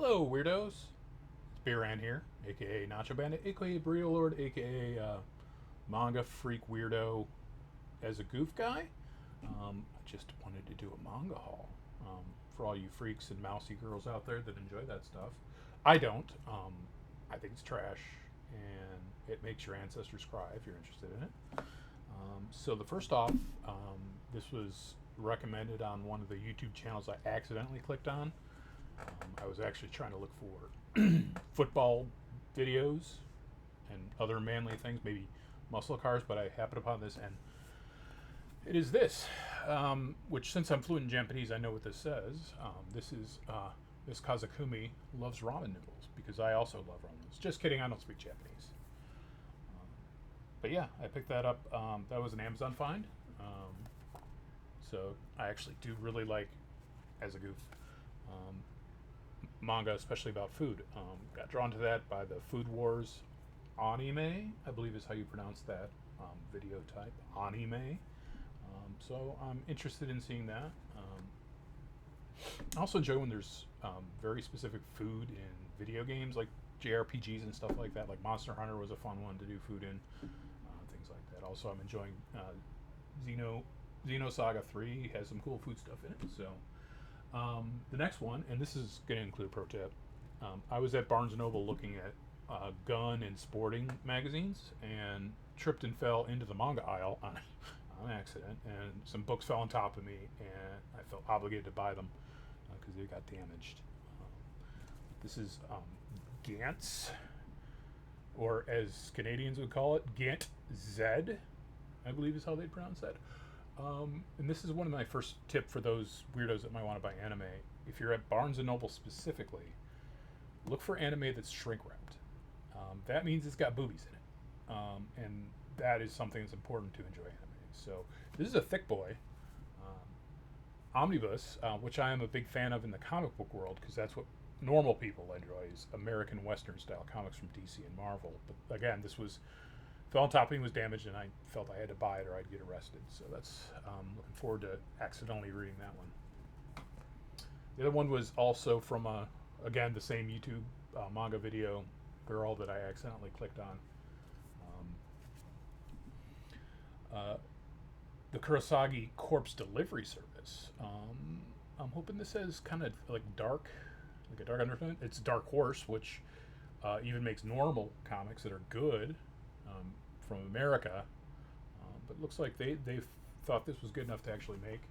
Hello, weirdos. It's Beeran here, aka Nacho Bandit, aka Burrito Lord, aka manga freak weirdo as a goof guy. I just wanted to do a manga haul for all you freaks and mousy girls out there that enjoy that stuff. I don't. I think it's trash, and it makes your ancestors cry if you're interested in it. So the first off, this was recommended on one of the YouTube channels I accidentally clicked on. I was actually trying to look for football videos and other manly things, maybe muscle cars, but I happened upon this, and it is this, which since I'm fluent in Japanese, I know what this says. This is Miss Kazakumi loves ramen noodles because I also love ramen noodles. Just kidding, I don't speak Japanese. But yeah, I picked that up. That was an Amazon find. So I actually do really like, as a goof, um, manga, especially about food. Got drawn to that by the Food Wars anime, I believe is how you pronounce that video type, anime. So I'm interested in seeing that. I also enjoy when there's very specific food in video games, like JRPGs and stuff like that. Like Monster Hunter was a fun one to do food in, things like that. Also, I'm enjoying Xenosaga 3 has some cool food stuff in it. So the next one, and this is going to include a pro tip. I was at Barnes & Noble looking at gun and sporting magazines and tripped and fell into the manga aisle on accident, and some books fell on top of me, and I felt obligated to buy them because they got damaged. This is Gantz, or as Canadians would call it, Gant Z, I believe is how they pronounce that. And this is one of my first tip for those weirdos that might want to buy anime. If you're at Barnes & Noble specifically, look for anime that's shrink wrapped. That means it's got boobies in it. And that is something that's important to enjoy anime. So this is a thick boy. Omnibus, which I am a big fan of in the comic book world, because that's what normal people enjoy, is American Western style comics from DC and Marvel. But again, this was fell on top of me, was damaged, and I felt I had to buy it or I'd get arrested. So that's looking forward to accidentally reading that one. The other one was also from again the same YouTube manga video girl that I accidentally clicked on. The Kurosagi Corpse Delivery Service. I'm hoping this says kind of like dark, like a dark undertone. It's Dark Horse, which even makes normal comics that are good from America, but looks like they thought this was good enough to actually make.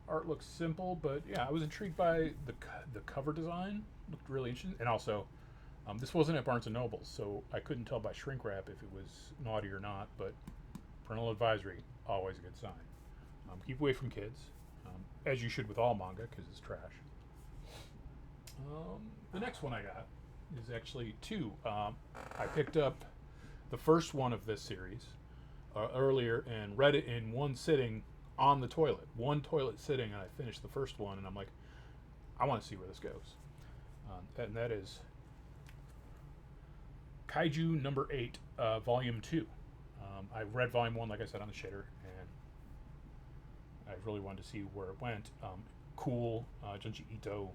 Art looks simple, but yeah, I was intrigued by the cover design. Looked really interesting, and also this wasn't at Barnes and Noble, so I couldn't tell by shrink wrap if it was naughty or not. But parental advisory, always a good sign. Keep away from kids, as you should with all manga, because it's trash. The next one I got is actually two. I picked up the first one of this series earlier and read it in one sitting on the toilet. One toilet sitting, and I finished the first one, and I'm like, I want to see where this goes. And that is Kaiju number 8, volume 2. I read volume 1, like I said, on the shitter, and I really wanted to see where it went. Cool Junji Ito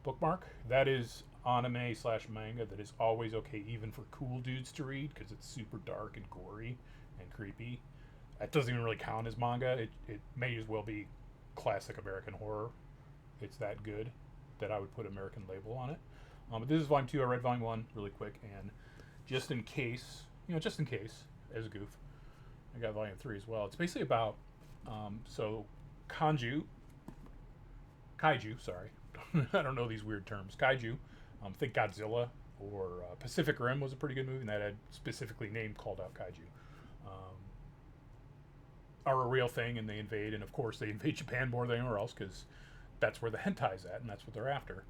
bookmark. That is anime slash manga that is always okay, even for cool dudes to read, because it's super dark and gory and creepy. That doesn't even really count as manga. It may as well be classic American horror. It's that good that I would put American label on it. But this is volume 2. I read volume 1 really quick, and just in case, as a goof, I got volume 3 as well. It's basically about kaiju, sorry. I don't know these weird terms. Kaiju, think Godzilla, or Pacific Rim was a pretty good movie, and that had specifically named, called out kaiju. Are a real thing, and they invade, and of course they invade Japan more than anywhere else, because that's where the hentai's at, and that's what they're after.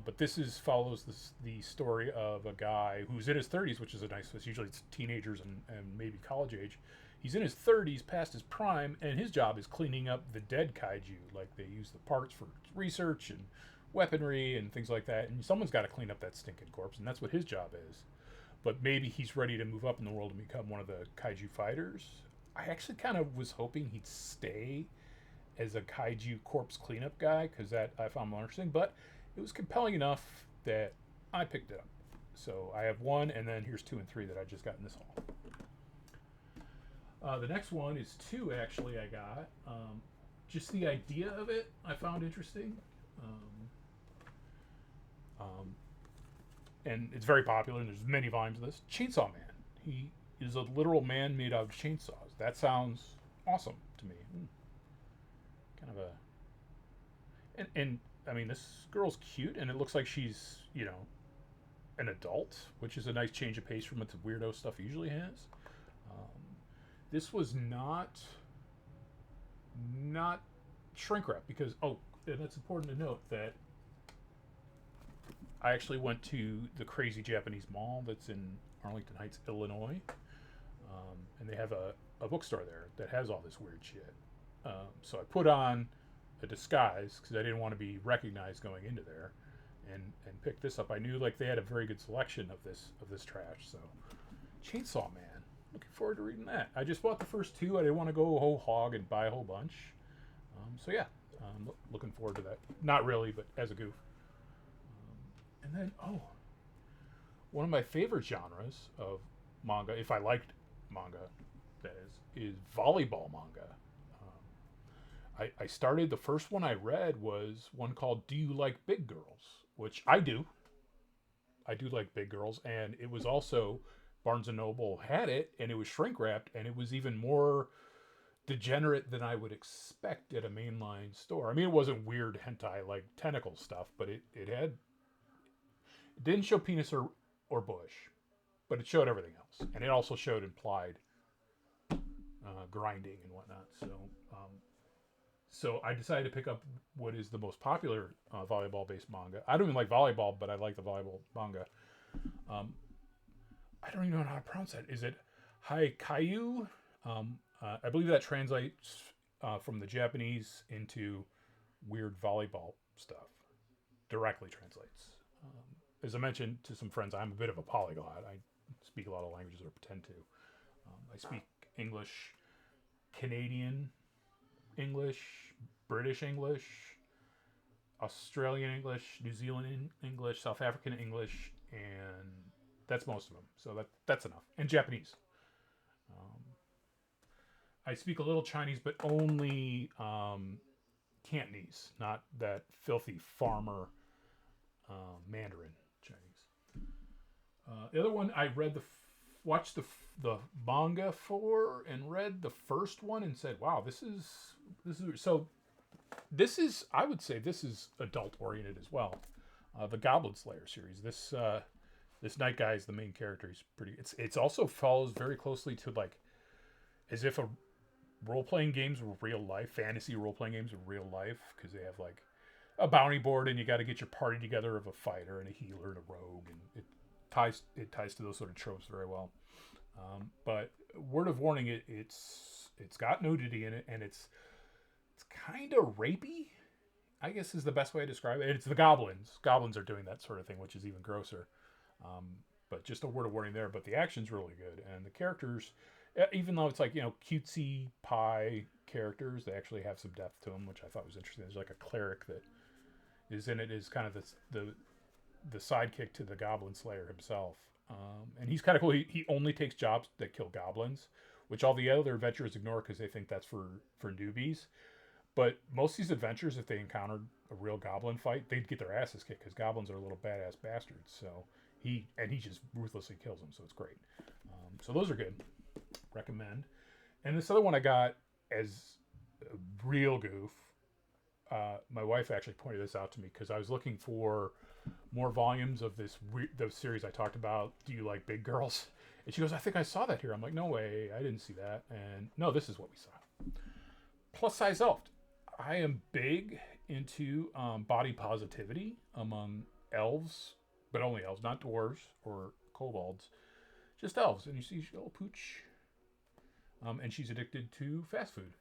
But this follows the story of a guy who's in his 30s, which is a nice twist. Usually it's teenagers and maybe college age. He's in his 30s, past his prime, and his job is cleaning up the dead kaiju. Like, they use the parts for research and weaponry and things like that, and someone's got to clean up that stinking corpse, and that's what his job is. But maybe he's ready to move up in the world and become one of the kaiju fighters. I actually kind of was hoping he'd stay as a kaiju corpse cleanup guy, because that I found more interesting. But it was compelling enough that I picked it up. So I have one, and then here's 2 and 3 that I just got in this haul. The next one is 2, actually, I got. Just the idea of it I found interesting. Um, and it's very popular, and there's many volumes of this. Chainsaw Man. He is a literal man made out of chainsaws. That sounds awesome to me. Kind of a. And I mean, this girl's cute, and it looks like she's, an adult, which is a nice change of pace from what the weirdo stuff usually has. This was not shrink wrap because and it's important to note that I actually went to the crazy Japanese mall that's in Arlington Heights, Illinois, and they have a bookstore there that has all this weird shit. So I put on a disguise because I didn't want to be recognized going into there, and picked this up. I knew like they had a very good selection of this trash. So Chainsaw Man. Looking forward to reading that. I just bought the first 2. I didn't want to go whole hog and buy a whole bunch. So yeah, looking forward to that. Not really, but as a goof. And then, one of my favorite genres of manga, if I liked manga, that is volleyball manga. I started, the first one I read was one called Do You Like Big Girls? Which I do. I do like big girls. And it was also, Barnes & Noble had it, and it was shrink wrapped, and it was even more degenerate than I would expect at a mainline store. I mean, it wasn't weird hentai like tentacle stuff, but it didn't show penis or bush, but it showed everything else, and it also showed implied grinding and whatnot. So I decided to pick up what is the most popular volleyball-based manga. I don't even like volleyball, but I like the volleyball manga. I don't even know how to pronounce that. Is it Haikaiu? I believe that translates from the Japanese into weird volleyball stuff. Directly translates. As I mentioned to some friends, I'm a bit of a polyglot. I speak a lot of languages, or pretend to. I speak English, Canadian English, British English, Australian English, New Zealand English, South African English, and that's most of them. So that's enough. And Japanese. I speak a little Chinese, but only Cantonese, not that filthy farmer Mandarin Chinese. The other one I read watched the manga for and read the first one and said, "Wow, this is so." This is, I would say, this is adult oriented as well. The Goblin Slayer series. This night guy is the main character. He's pretty. It's also follows very closely to like, as if a role playing games were real life, fantasy role playing games were real life, because they have like a bounty board and you got to get your party together of a fighter and a healer and a rogue, and it ties to those sort of tropes very well. But word of warning, it's got nudity in it, and it's kind of rapey, I guess is the best way to describe it. It's the goblins. Goblins are doing that sort of thing, which is even grosser. But just a word of warning there. But the action's really good, and the characters, even though it's like, cutesy pie characters, they actually have some depth to them, which I thought was interesting. There's like a cleric that is in it, is kind of the sidekick to the Goblin Slayer himself, and he's kind of cool. He only takes jobs that kill goblins, which all the other adventurers ignore because they think that's for newbies. But most of these adventures, if they encountered a real goblin fight, they'd get their asses kicked because goblins are little badass bastards. So he just ruthlessly kills them. So it's great. So those are good. Recommend. And this other one I got as a real goof. My wife actually pointed this out to me because I was looking for more volumes of the series I talked about. Do you like big girls? And she goes, I think I saw that here. I'm like, no way, I didn't see that. And no, this is what we saw. Plus size elf. I am big into body positivity among elves, but only elves, not dwarves or kobolds, just elves. And you see, she's a little pooch. And she's addicted to fast food.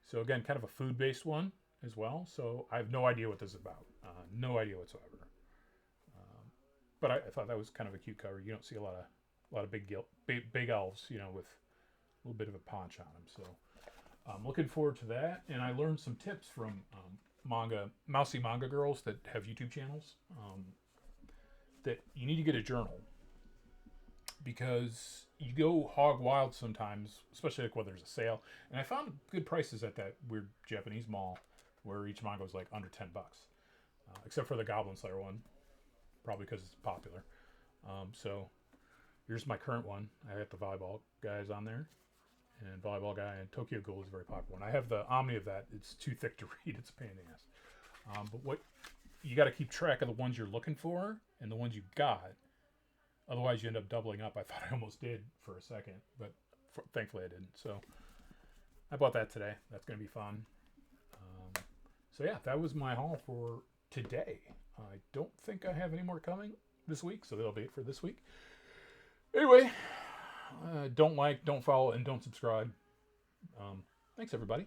So again, kind of a food-based one as well. So I have no idea what this is about. No idea whatsoever. But I thought that was kind of a cute cover. You don't see a lot of big elves, with a little bit of a paunch on them. So I'm looking forward to that. And I learned some tips from mousy manga girls that have YouTube channels, that you need to get a journal because you go hog wild sometimes, especially like when there's a sale. And I found good prices at that weird Japanese mall where each manga was like under $10, except for the Goblin Slayer one, probably because it's popular. So here's my current one. I got the volleyball guys on there, and volleyball guy, and Tokyo Ghoul is a very popular one. I have the Omni of that. It's too thick to read. It's a pain in the ass. But what you got to keep track of the ones you're looking for and the ones you got. Otherwise, you end up doubling up. I thought I almost did for a second, but thankfully I didn't. So I bought that today. That's going to be fun. So yeah, that was my haul for today. I don't think I have any more coming this week, so that'll be it for this week. Anyway, don't like, don't follow, and don't subscribe. Thanks, everybody.